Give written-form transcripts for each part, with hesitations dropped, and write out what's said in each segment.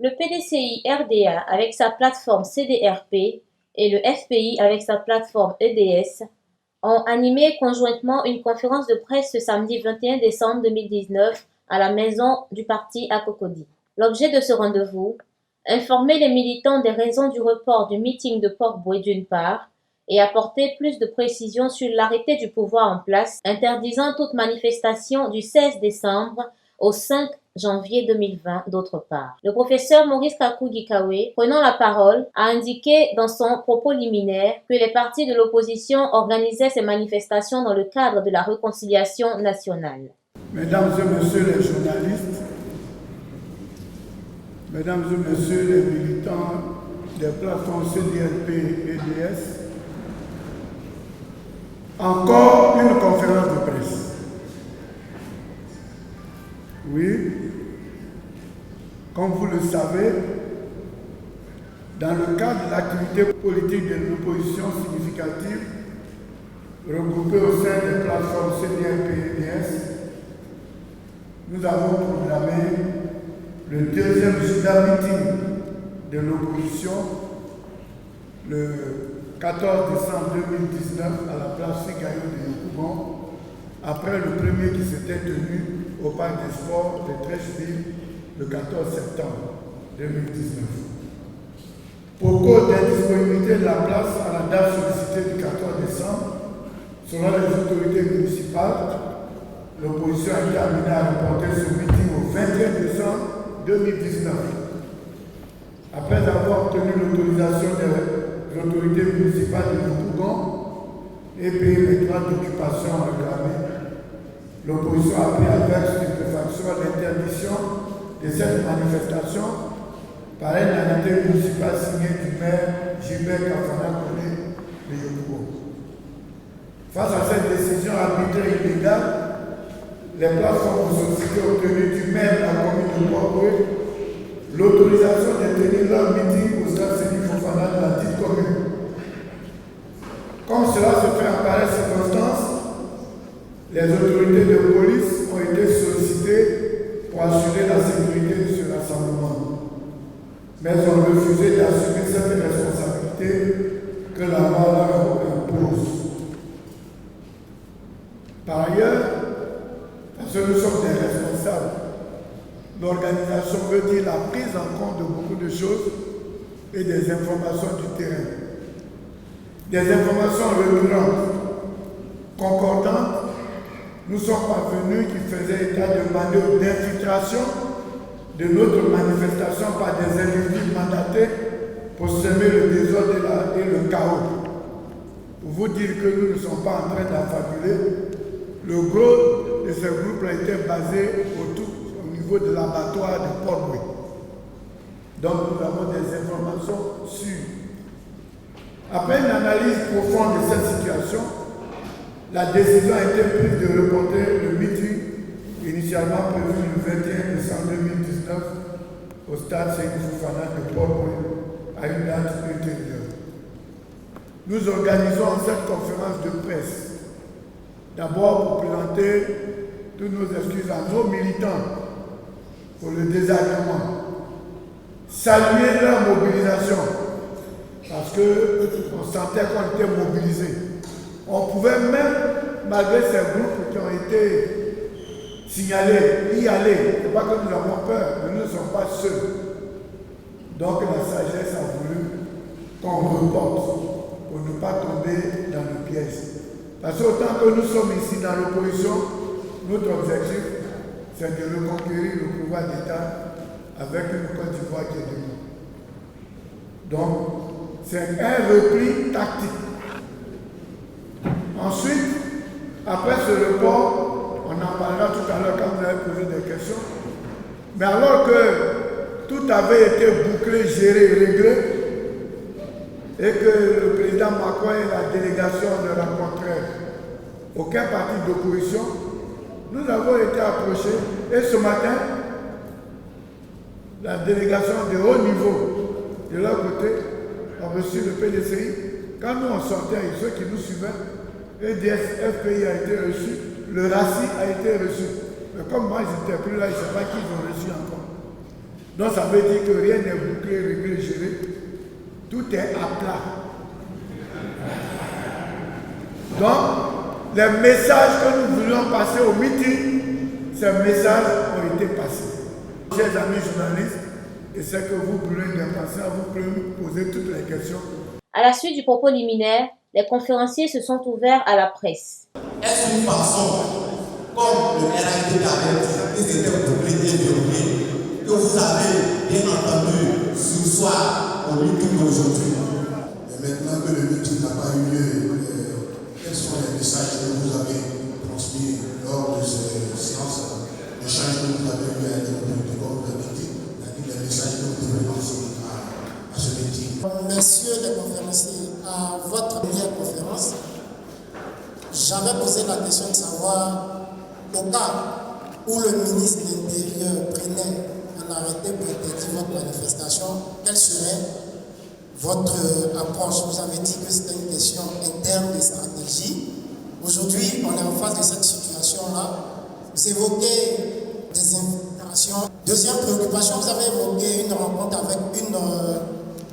Le PDCI-RDA avec sa plateforme CDRP et le FPI avec sa plateforme EDS ont animé conjointement une conférence de presse ce samedi 21 décembre 2019 à la maison du parti à Cocody. L'objet de ce rendez-vous, informer les militants des raisons du report du meeting de Port-Bouët d'une part et apporter plus de précisions sur l'arrêté du pouvoir en place interdisant toute manifestation du 16 décembre au 5 janvier 2020 d'autre part. Le professeur Maurice Kakou-Gikawe, prenant la parole, a indiqué dans son propos liminaire que les partis de l'opposition organisaient ces manifestations dans le cadre de la réconciliation nationale. Mesdames et messieurs les journalistes, mesdames et messieurs les militants des plateformes CDRP et EDS, encore une conférence de presse. Oui, comme vous le savez, dans le cadre de l'activité politique de l'opposition significative regroupée au sein des plateformes CDRP et EDS, nous avons programmé le deuxième giga meeting de l'opposition le 14 décembre 2019 à la place Figaro de Yopougon, après le premier qui s'était tenu au Parc des Sports de Trècheville le 14 septembre 2019. Pour cause d'indisponibilité de la place à la date sollicitée du 14 décembre, selon les autorités municipales, l'opposition a été amenée à reporter ce meeting au 21 décembre 2019. Après avoir obtenu l'autorisation des autorités municipales de Yopougon et payé les droits d'occupation réclamés, l'opposition a pris avec stupéfaction l'interdiction de cette manifestation par un arrêté municipal signé du maire Gilbert Kafana Kone de Yopougon. Face à cette décision arbitraire et illégale, les plateformes de société obtenues du maire de la commune de Port-Bouët l'autorisation de tenir leur meeting au stade Séni Fofana de la dite commune. Comme cela se fait en pareille circonstance, les autorités de police ont été sollicitées pour assurer la sécurité de ce rassemblement, mais ont refusé d'assumer cette responsabilité que la loi leur impose. Par ailleurs, parce que nous sommes des responsables, l'organisation veut dire la prise en compte de beaucoup de choses et des informations du terrain. Des informations récurrentes, concordantes, nous sommes parvenus qui faisaient état de manœuvres d'infiltration de notre manifestation par des individus mandatés pour semer le désordre et le chaos. Pour vous dire que nous ne sommes pas en train d'affabuler, le gros de ce groupe a été basé au niveau de l'abattoir de Port-Bouët. Donc nous avons des informations sûres. Après une analyse profonde de cette situation, la décision a été prise de reporter le meeting initialement prévu le 21 décembre 2019 au stade Séni Fofana de Port-Bouët à une date ultérieure. Nous organisons cette conférence de presse d'abord pour présenter toutes nos excuses à nos militants pour le désagrément, saluer leur mobilisation parce qu'on sentait qu'on était mobilisés. On pouvait même, malgré ces groupes qui ont été signalés, y aller. Ce n'est pas que nous avons peur, mais nous ne sommes pas seuls. Donc la sagesse a voulu qu'on reporte pour ne pas tomber dans le piège. Parce qu'autant que nous sommes ici dans l'opposition, notre objectif, c'est de reconquérir le pouvoir d'État avec une Côte d'Ivoire qui est debout. Donc, c'est un repli tactique. Ensuite, après ce report, on en parlera tout à l'heure quand vous avez posé des questions, mais alors que tout avait été bouclé, géré, réglé, et que le président Macron et la délégation ne rencontraient aucun parti d'opposition, nous avons été approchés et ce matin, la délégation de haut niveau de leur côté a reçu le PDCI. Quand nous on sortait, et ceux qui nous suivaient, EDS, FPI a été reçu, le RACI a été reçu. Mais comme moi, je n'étais plus là, je ne sais pas qui ils ont reçu encore. Donc ça veut dire que rien n'est bouclé, réglé, géré. Tout est à plat. Donc, les messages que nous voulions passer au meeting, ces messages ont été passés. Chers amis journalistes, et c'est que vous brûlez d'impatience, vous pouvez nous poser toutes les questions. À la suite du propos liminaire, les conférenciers se sont ouverts à la presse. Est-ce une façon, comme le RAID avait dit, qu'ils étaient bouclés et verrouillés, que vous avez bien entendu ce soir au meeting d'aujourd'hui? Et maintenant que le meeting n'a pas eu lieu, quels sont les messages que vous avez transmis lors de ces séances, l'échange que vous avez eu avec le meeting, comme vous l'avez dit, les messages que vous pouvez lancer à ce meeting? Messieurs les conférenciers, à votre première conférence, j'avais posé la question de savoir, au cas où le ministre de l'Intérieur prenait un arrêté pour interdire votre manifestation, quelle serait votre approche? Vous avez dit que c'était une question interne de stratégie. Aujourd'hui, on est en face de cette situation-là. Vous évoquez des infiltrations. Deuxième préoccupation, vous avez évoqué une rencontre avec une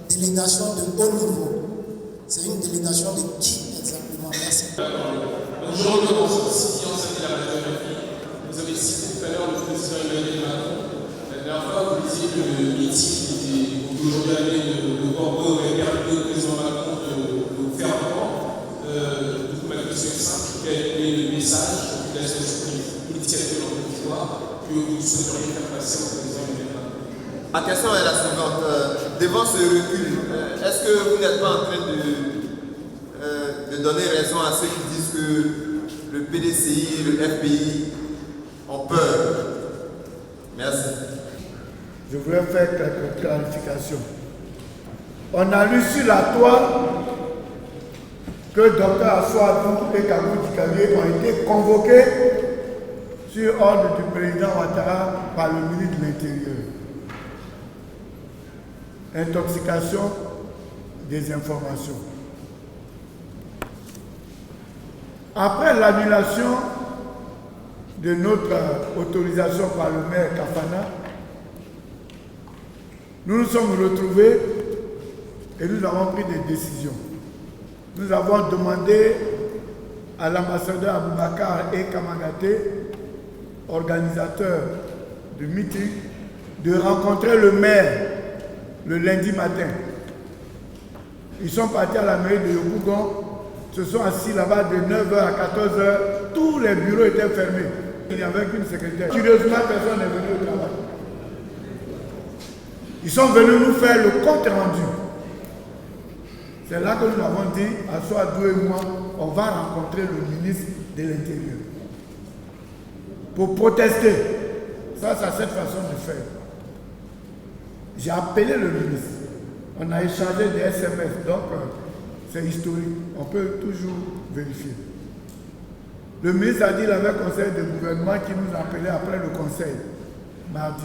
délégation de haut niveau. C'est une délégation de qui exactement? Merci. Aujourd'hui, dans cette séance de la radiographie, vous avez cité tout à l'heure le président Emmanuel Macron. La dernière fois, vous disiez que le meeting d'aujourd'hui de Bordeaux avait permis au président Macron de faire rapport. Du coup, ma question est simple. Quel est le message de la politique de l'emploi que vous souhaiteriez faire passer au président Emmanuel Macron? Ma question est la suivante. Devant ce recul, est-ce que vous n'êtes pas en train de donner raison à ceux qui disent que le PDCI et le FPI ont peur? Merci. Je voulais faire quelques clarifications. On a lu sur la toile que Dr Assouadou et Kabou Dikalié ont été convoqués sur ordre du président Ouattara par le ministre de l'Intérieur. Intoxication des informations. Après l'annulation de notre autorisation par le maire Kafana, nous nous sommes retrouvés et nous avons pris des décisions. Nous avons demandé à l'ambassadeur Aboubakar et Kamagaté, organisateur du meeting, de rencontrer le maire le lundi matin. Ils sont partis à la mairie de Yopougon, se sont assis là-bas de 9h à 14h, tous les bureaux étaient fermés. Il y avait qu'une secrétaire. Curieusement, personne n'est venu au travail. Ils sont venus nous faire le compte rendu. C'est là que nous avons dit, Assouadou et moi, on va rencontrer le ministre de l'Intérieur pour protester. Ça, c'est cette façon de faire. J'ai appelé le ministre. On a échangé des SMS, donc c'est historique. On peut toujours vérifier. Le ministre a dit qu'il avait un conseil de gouvernement qui nous appelait après le conseil, mardi.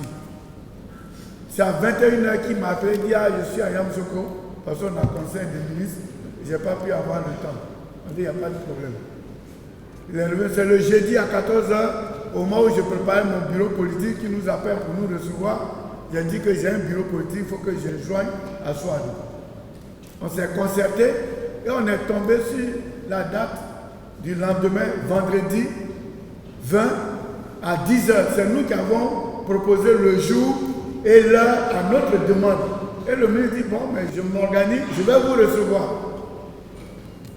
C'est à 21h qu'il m'a appelé, il dit ah, je suis à Yamsoko, parce qu'on a un conseil des ministres, je n'ai pas pu avoir le temps. On dit il n'y a pas de problème. Il est revenu, c'est le jeudi à 14h, au moment où je préparais mon bureau politique qui nous appelle pour nous recevoir. J'ai dit que j'ai un bureau politique, il faut que je rejoigne Assouadou. On s'est concerté et on est tombé sur la date du lendemain, vendredi 20 à 10h. C'est nous qui avons proposé le jour et l'heure à notre demande. Et le ministre dit, bon, mais je m'organise, je vais vous recevoir.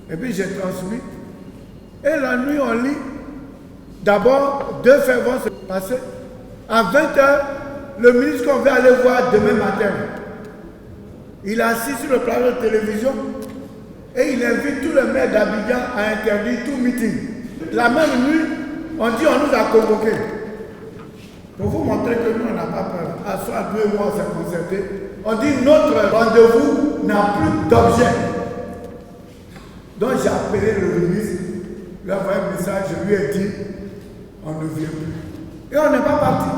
Et puis j'ai transmis. Et la nuit, on lit. D'abord, 2 faits vont se passer. À 20h, le ministre qu'on va aller voir demain matin, il est assis sur le plateau de télévision et il invite tous les maires d'Abidjan à interdire tout meeting. La même nuit, on dit on nous a convoqués. Pour vous montrer que nous, on n'a pas peur. Assouadou et moi, on s'est concerté. On dit notre rendez-vous n'a plus d'objet. Donc j'ai appelé le ministre, lui ai envoyé un message, je lui ai dit, on ne vient plus. Et on n'est pas parti.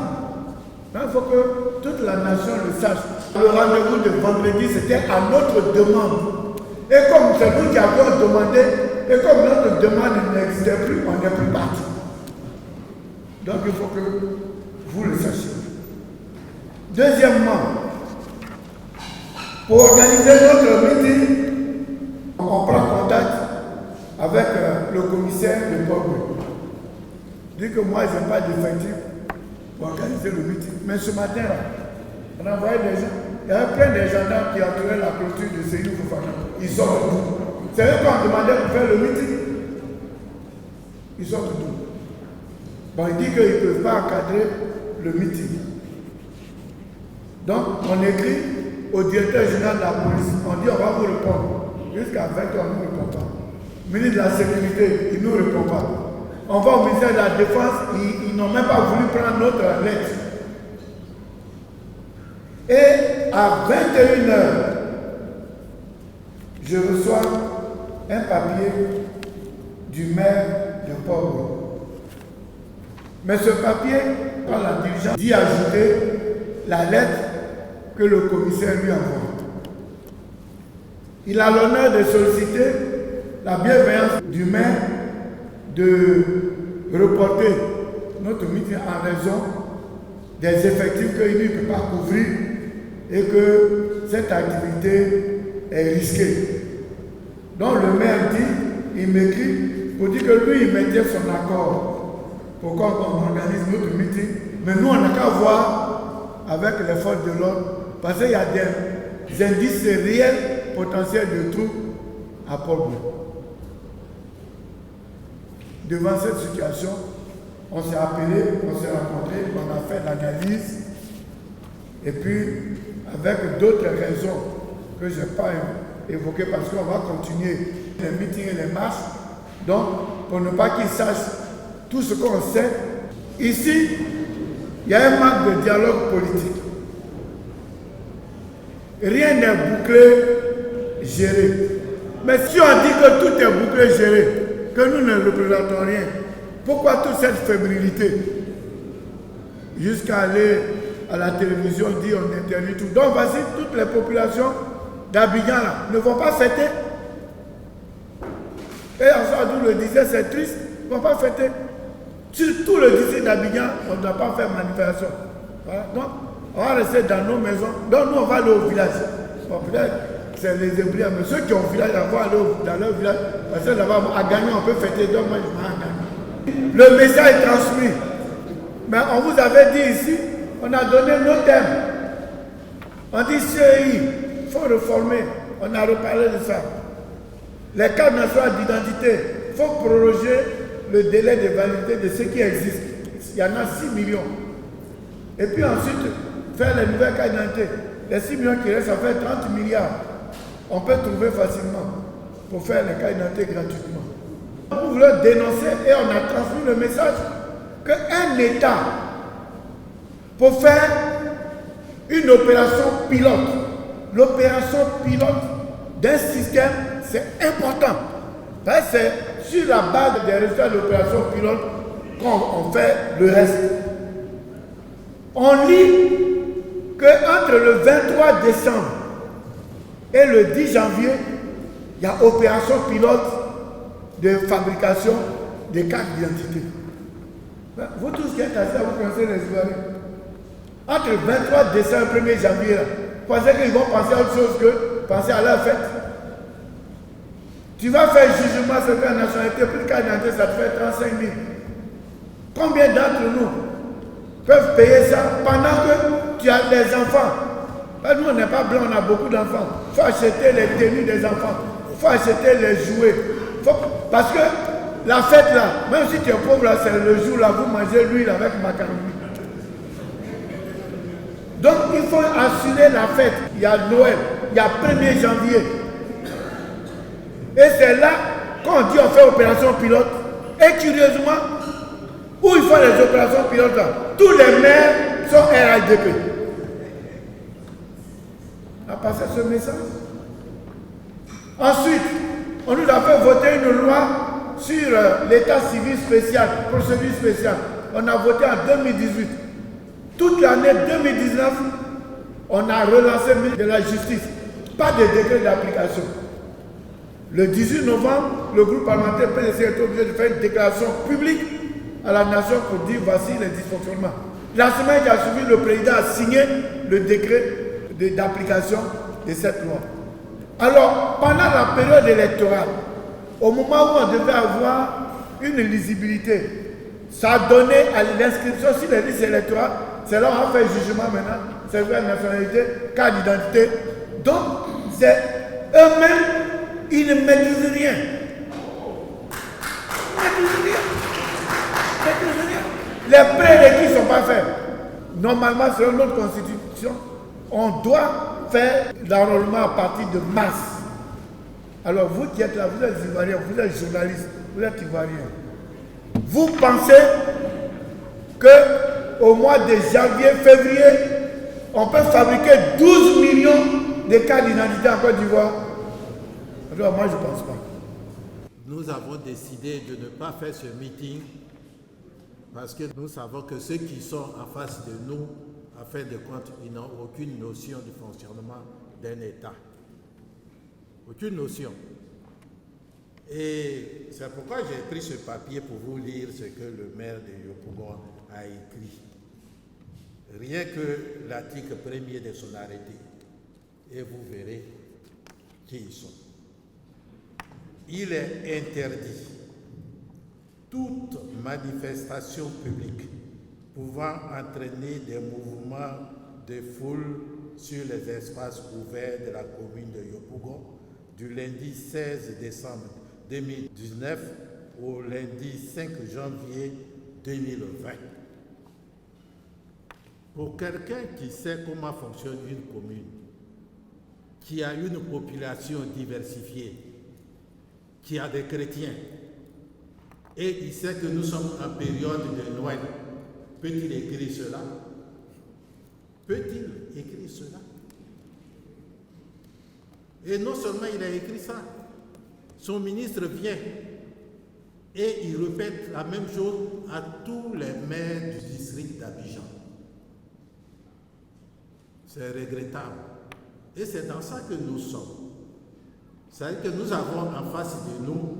Il faut que toute la nation le sache. Le rendez-vous de vendredi, c'était à notre demande. Et comme c'est nous qui avions demandé, et comme notre demande n'existait plus, on n'est plus parti. Donc il faut que vous le sachiez. Deuxièmement, pour organiser notre meeting, on prend contact avec le commissaire de Port-Louis. Dit que moi, je n'ai pas d'effectif pour organiser le meeting. Mais ce matin, là, on a envoyé des gens. Il y avait plein de gendarmes qui entouraient la clôture de Seynou Fofana. Ils sortent d'où? C'est eux qui ont demandé pour faire le meeting. Ils sortent d'où? Bon, il dit qu'ils ne peuvent pas encadrer le meeting. Donc, on écrit au directeur général de la police. On dit on va vous répondre. Jusqu'à 20 h, on ne nous répond pas. Le ministre de la Sécurité, il ne nous répond pas. On va au ministère de la Défense, ils n'ont même pas voulu prendre notre lettre. Et à 21 h, je reçois un papier du maire de Port-Louis. Mais ce papier, par la diligence, dit ajouter la lettre que le commissaire lui envoie. Il a l'honneur de solliciter la bienveillance du maire de reporter notre meeting en raison des effectifs qu'il ne peut pas couvrir et que cette activité est risquée. Donc le maire dit, il m'écrit pour dire que lui, il mettait son accord pour qu'on organise notre meeting. Mais nous, on n'a qu'à voir avec les forces de l'ordre parce qu'il y a des indices réels potentiels de troupes à Port-Louis. Devant cette situation, on s'est appelé, on s'est rencontrés, on a fait l'analyse et puis avec d'autres raisons que je n'ai pas évoquées parce qu'on va continuer les meetings et les marches. Donc, pour ne pas qu'ils sachent tout ce qu'on sait, ici, il y a un manque de dialogue politique. Rien n'est bouclé, géré. Mais si on dit que tout est bouclé, géré, que nous ne représentons rien, pourquoi toute cette fébrilité? Jusqu'à aller à la télévision, dire on interdit tout. Donc voici, toutes les populations d'Abidjan ne vont pas fêter. Et Ansadou le disait, c'est triste, ils ne vont pas fêter. Sur tout le district d'Abidjan, on ne doit pas faire manifestation. Voilà. Donc, on va rester dans nos maisons. Donc, nous, on va aller au village. Bon, peut-être c'est les ébrouillards, mais ceux qui ont village, on va aller dans leur village. Parce que là-bas, à gagner, on peut fêter. Donc, moi, je vais en gagner. Le message est transmis. Mais on vous avait dit ici, on a donné nos thèmes. On dit CI, il faut réformer. On a reparlé de ça. Les cartes nationales d'identité, il faut proroger le délai de validité de ce qui existe. Il y en a 6 millions. Et puis ensuite, faire les nouvelles cartes d'identité. Les 6 millions qui restent, ça fait 30 milliards. On peut trouver facilement pour faire les cartes d'identité gratuitement. On voulait dénoncer et on a transmis le message qu'un État, pour faire une opération pilote, l'opération pilote d'un système, c'est important. Parce que c'est sur la base des résultats de l'opération pilote qu'on fait le reste. On lit qu'entre le 23 décembre et le 10 janvier, il y a opération pilote de fabrication des cartes d'identité. Vous tous qui êtes assis, vous connaissez les Ivoiriens. Entre le 23 décembre et le 1er janvier, vous pensez qu'ils vont penser à autre chose que penser à leur fête? Tu vas faire jugement sur ta nationalité, plus carte d'identité, ça te fait 35 000. Combien d'entre nous peuvent payer ça pendant que tu as des enfants? Nous, on n'est pas blancs, on a beaucoup d'enfants. Il faut acheter les tenues des enfants. Il faut acheter les jouets. Parce que la fête là, même si tu es pauvre là, c'est le jour là, vous mangez l'huile avec macaroni. Donc il faut assurer la fête. Il y a Noël, il y a 1er janvier. Et c'est là qu'on dit on fait opération pilote. Et curieusement, où ils font les opérations pilotes là, tous les maires sont RADP. On a passé ce message. Ensuite, on nous a fait voter une loi sur l'état civil spécial, procédure spéciale. On a voté en 2018. Toute l'année 2019, on a relancé le ministre de la Justice. Pas de décret d'application. Le 18 novembre, le groupe parlementaire PDC est obligé de faire une déclaration publique à la nation pour dire voici les dysfonctionnements. La semaine qui a suivi, le président a signé le décret d'application de cette loi. Alors, pendant la période électorale, au moment où on devait avoir une lisibilité, ça a donné à l'inscription sur les listes électorales, c'est là où on fait jugement maintenant, c'est vrai, nationalité, carte d'identité. Donc, c'est eux-mêmes, ils ne maîtrisent rien. Les prérequis ne sont pas faits. Normalement, selon notre constitution, on doit faire l'enrôlement à partir de mars. Alors vous qui êtes là, vous êtes Ivoiriens, vous êtes journalistes, vous êtes Ivoiriens. Vous pensez qu'au mois de janvier, février, on peut fabriquer 12 millions de cartes d'identité en Côte d'Ivoire? Alors moi je ne pense pas. Nous avons décidé de ne pas faire ce meeting parce que nous savons que ceux qui sont en face de nous, en fin de compte, ils n'ont aucune notion du fonctionnement d'un État. Aucune notion. Et c'est pourquoi j'ai pris ce papier pour vous lire ce que le maire de Yopougon a écrit. Rien que l'article 1er de son arrêté. Et vous verrez qui ils sont. Il est interdit toute manifestation publique pouvant entraîner des mouvements de foule sur les espaces ouverts de la commune de Yopougon du lundi 16 décembre 2019 au lundi 5 janvier 2020. Pour quelqu'un qui sait comment fonctionne une commune, qui a une population diversifiée, qui a des chrétiens, et il sait que nous sommes en période de Noël, peut-il écrire cela? Peut-il écrire cela? Et non seulement il a écrit ça, son ministre vient et il répète la même chose à tous les maires du district d'Abidjan. C'est regrettable. Et c'est dans ça que nous sommes. C'est-à-dire que nous avons en face de nous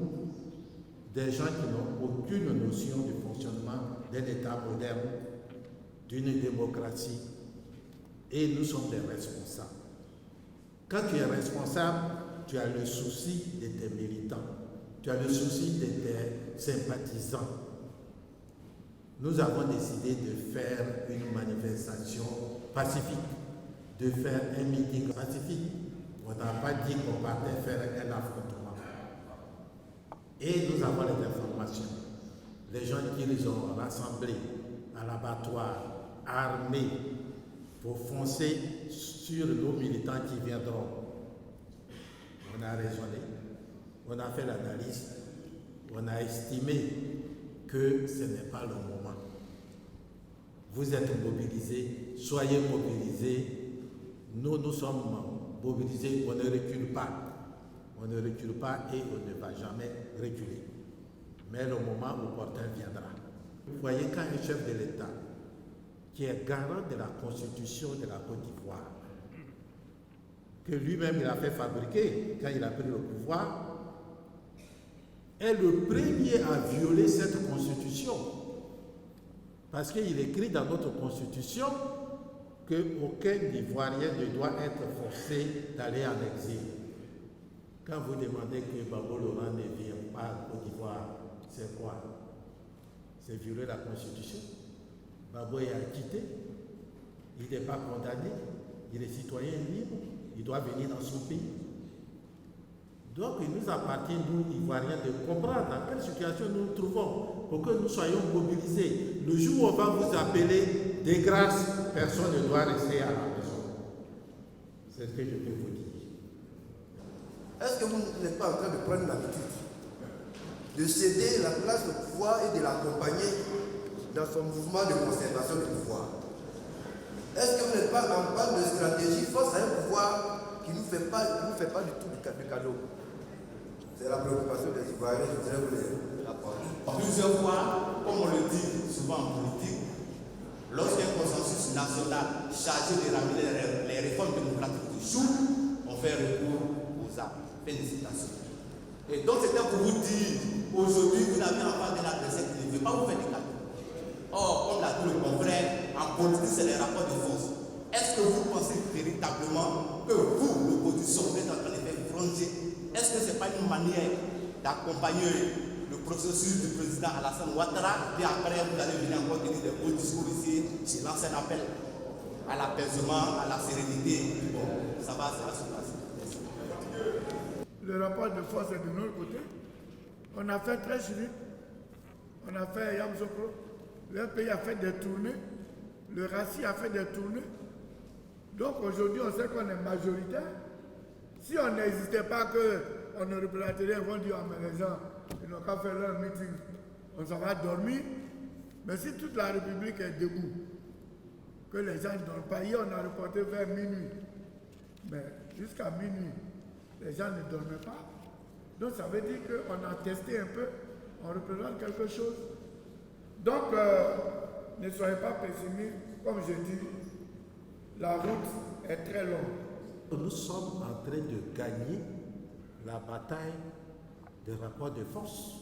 des gens qui n'ont aucune notion du fonctionnement d'un État moderne, d'une démocratie. Et nous sommes des responsables. Quand tu es responsable, tu as le souci de tes militants, tu as le souci de tes sympathisants. Nous avons décidé de faire une manifestation pacifique, de faire un meeting pacifique. On n'a pas dit qu'on partait faire un affrontement. Et nous avons les informations. Les gens qui les ont rassemblés à l'abattoir, armés, pour foncer sur nos militants qui viendront. On a raisonné, on a fait l'analyse, on a estimé que ce n'est pas le moment. Vous êtes mobilisés, soyez mobilisés. Nous sommes mobilisés, on ne recule pas. On ne recule pas et on ne va jamais reculer. Mais le moment opportun viendra. Vous voyez, quand un chef de l'État, qui est garant de la Constitution de la Côte d'Ivoire, que lui-même il a fait fabriquer quand il a pris le pouvoir, est le premier à violer cette Constitution. Parce qu'il écrit dans notre Constitution qu'aucun Ivoirien ne doit être forcé d'aller en exil. Quand vous demandez que Babo Laurent ne vient pas en Côte d'Ivoire, c'est quoi? C'est violer la Constitution. Babo est acquitté, il n'est pas condamné, il est citoyen libre, il doit venir dans son pays. Donc il nous appartient, nous, Ivoiriens, de comprendre dans quelle situation nous nous trouvons pour que nous soyons mobilisés. Le jour où on va vous appeler de grâce, personne ne doit rester à la maison. C'est ce que je peux vous dire. Est-ce que vous n'êtes pas en train de prendre l'habitude de céder la place au pouvoir et de l'accompagner dans son mouvement de conservation du pouvoir? Est-ce que vous n'êtes pas en panne de stratégie face à un pouvoir qui ne nous fait pas du tout de cadeau? C'est la préoccupation des Ivoiriens, je voudrais vous les apporter. Plusieurs fois, comme on le dit souvent en politique, lorsqu'un consensus national chargé de ramener les réformes démocratiques échoue, on fait recours aux armes. Félicitations. Et donc c'était pour vous dire, aujourd'hui vous n'avez pas de la recette qui ne veut pas vous faire des cadeaux. Or, comme l'a dit le confrère, en politique, c'est les rapports de force. Est-ce que vous pensez véritablement que vous, l'opposition, êtes en train de faire franchir? Est-ce que ce n'est pas une manière d'accompagner le processus du président Alassane Ouattara, puis après vous allez venir encore tenir des beaux discours ici, c'est lancer un appel à l'apaisement, à la sérénité? Bon, ça va se passer. Le rapport de force est de notre côté. On a fait très vite. On a fait Yamsokro. Le pays a fait des tournées. Le RACI a fait des tournées. Donc aujourd'hui, on sait qu'on est majoritaire. Si on n'hésitait pas qu'on ne représenterait rien, on dit à les gens, ils n'ont qu'à faire leur meeting. On s'en va dormir. Mais si toute la République est debout, que les gens ne dorment pas, hier on a reporté vers minuit. Mais jusqu'à minuit, les gens ne dormaient pas. Donc ça veut dire qu'on a testé un peu, on représente quelque chose. Donc ne soyez pas pessimistes, comme je dis, la route est très longue. Nous sommes en train de gagner la bataille des rapports de force.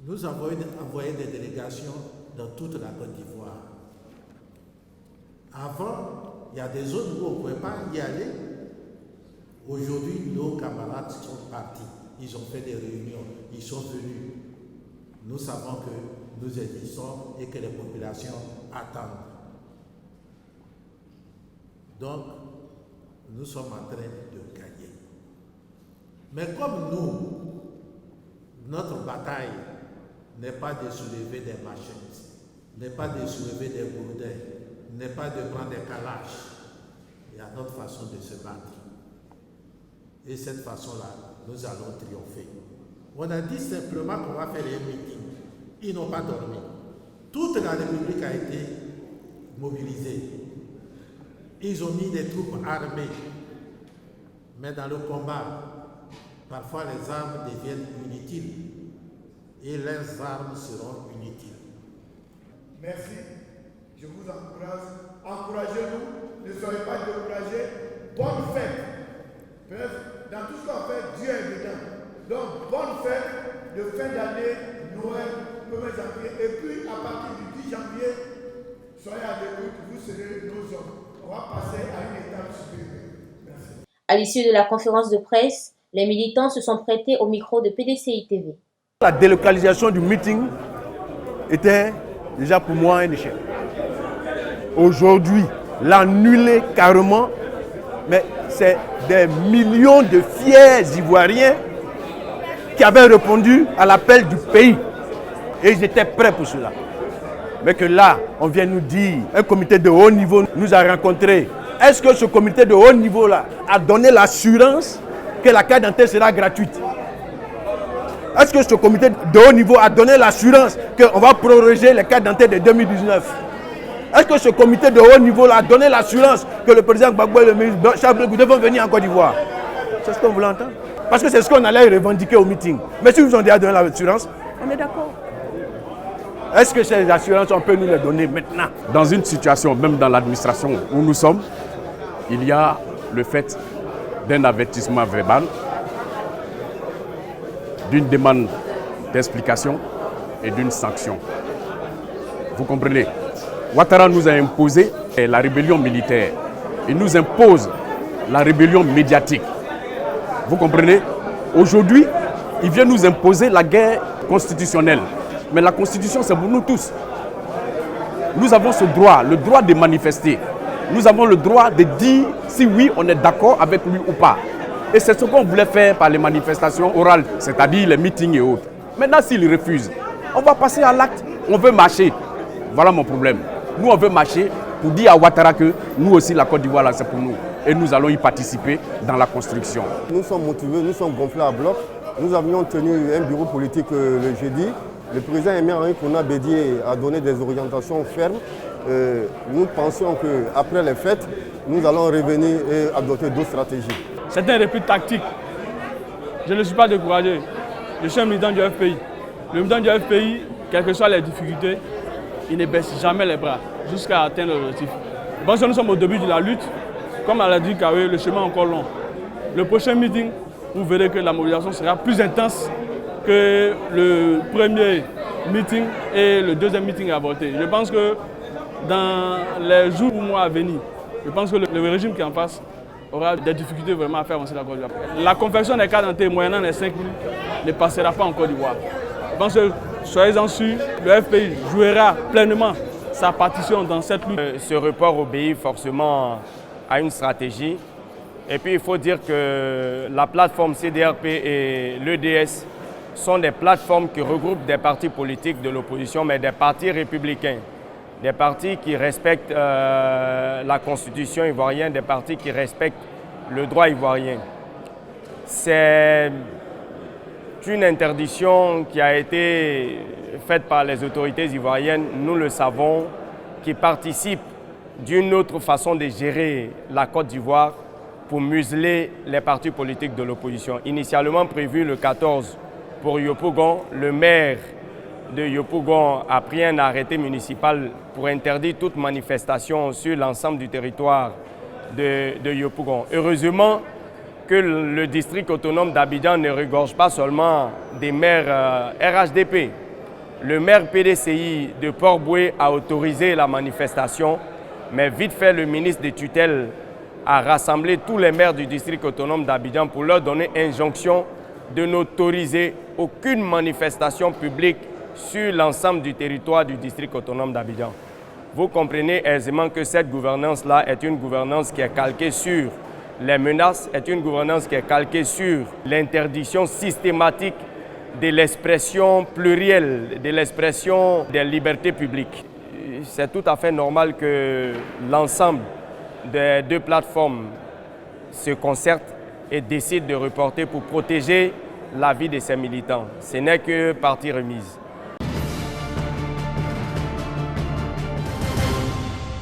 Nous avons envoyé des délégations dans toute la Côte d'Ivoire. Avant, il y a des zones où on ne pouvait pas y aller. Aujourd'hui, nos camarades sont partis. Ils ont fait des réunions, ils sont venus. Nous savons que nous existons et que les populations attendent. Donc, nous sommes en train de gagner. Mais comme nous, notre bataille n'est pas de soulever des machettes, n'est pas de soulever des bourdins, n'est pas de prendre des calaches. Il y a notre façon de se battre. Et cette façon-là, nous allons triompher. On a dit simplement qu'on va faire un meeting. Ils n'ont pas dormi. Toute la République a été mobilisée. Ils ont mis des troupes armées. Mais dans le combat, parfois les armes deviennent inutiles. Et leurs armes seront inutiles. Merci. Je vous encourage. Encouragez-nous. Ne soyez pas découragés. Bonne fête. Bref, dans tout ce qu'on fait, Dieu est dedans. Donc, bonne fête de fin d'année, Noël, 1er janvier. Et puis, à partir du 10 janvier, soyez à l'écoute, vous serez nos hommes. On va passer à une étape supérieure. Merci. À l'issue de la conférence de presse, les militants se sont prêtés au micro de PDCI TV. La délocalisation du meeting était déjà pour moi un échec. Aujourd'hui, l'annuler carrément, mais c'est des millions de fiers Ivoiriens qui avaient répondu à l'appel du pays. Et ils étaient prêts pour cela. Mais que là, on vient nous dire, un comité de haut niveau nous a rencontrés. Est-ce que ce comité de haut niveau-là a donné l'assurance que la carte d'identité sera gratuite? Est-ce que ce comité de haut niveau a donné l'assurance qu'on va proroger les cartes d'identité de 2019? Est-ce que ce comité de haut niveau-là a donné l'assurance que le président Gbagbo et le ministre Charles Blé vont venir en Côte d'Ivoire? C'est ce qu'on voulait entendre. Parce que c'est ce qu'on allait revendiquer au meeting. Mais si vous ont déjà donné l'assurance, on est d'accord. Est-ce que ces assurances, on peut nous les donner maintenant? Dans une situation, même dans l'administration où nous sommes, il y a le fait d'un avertissement verbal, d'une demande d'explication et d'une sanction. Vous comprenez? Ouattara nous a imposé la rébellion militaire. Il nous impose la rébellion médiatique. Vous comprenez? Aujourd'hui, il vient nous imposer la guerre constitutionnelle. Mais la Constitution, c'est pour nous tous. Nous avons ce droit, le droit de manifester. Nous avons le droit de dire si oui, on est d'accord avec lui ou pas. Et c'est ce qu'on voulait faire par les manifestations orales, c'est-à-dire les meetings et autres. Maintenant, s'il refuse, on va passer à l'acte. On veut marcher. Voilà mon problème. Nous, on veut marcher pour dire à Ouattara que nous aussi, la Côte d'Ivoire, là, c'est pour nous. Et nous allons y participer dans la construction. Nous sommes motivés, nous sommes gonflés à bloc. Nous avions tenu un bureau politique le jeudi. Le président Aimé-Henri Kouna Bédié a donné des orientations fermes. Nous pensions qu'après les fêtes, nous allons revenir et adopter d'autres stratégies. C'est un repli tactique. Je ne suis pas découragé. Je suis un militant du FPI. Le militant du FPI, quelles que soient les difficultés, il ne baisse jamais les bras jusqu'à atteindre l'objectif. Je pense que nous sommes au début de la lutte. Comme elle a dit Kawé, le chemin est encore long. Le prochain meeting, vous verrez que la mobilisation sera plus intense que le premier meeting et le deuxième meeting avorté. Je pense que dans les jours ou mois à venir, je pense que le régime qui est en face aura des difficultés vraiment à faire avancer la Côte d'Ivoire. La confection des cartes d'identité moyennant les 5 000 ne passera pas en Côte d'Ivoire. Je pense que, soyez-en sûrs, le FPI jouera pleinement sa partition dans cette lutte. Ce report obéit forcément à une stratégie. Et puis il faut dire que la plateforme CDRP et l'EDS sont des plateformes qui regroupent des partis politiques de l'opposition, mais des partis républicains. Des partis qui respectent la constitution ivoirienne, des partis qui respectent le droit ivoirien. C'est une interdiction qui a été faite par les autorités ivoiriennes, nous le savons, qui participe d'une autre façon de gérer la Côte d'Ivoire pour museler les partis politiques de l'opposition. Initialement prévu le 14 pour Yopougon, le maire de Yopougon a pris un arrêté municipal pour interdire toute manifestation sur l'ensemble du territoire de Yopougon. Heureusement que le district autonome d'Abidjan ne regorge pas seulement des maires RHDP. Le maire PDCI de Port-Boué a autorisé la manifestation, mais vite fait le ministre de tutelle a rassemblé tous les maires du district autonome d'Abidjan pour leur donner injonction de n'autoriser aucune manifestation publique sur l'ensemble du territoire du district autonome d'Abidjan. Vous comprenez aisément que cette gouvernance-là est une gouvernance qui est calquée sur les menaces, est une gouvernance qui est calquée sur l'interdiction systématique de l'expression plurielle, de l'expression des libertés publiques. C'est tout à fait normal que l'ensemble des deux plateformes se concertent et décident de reporter pour protéger la vie de ces militants. Ce n'est que partie remise.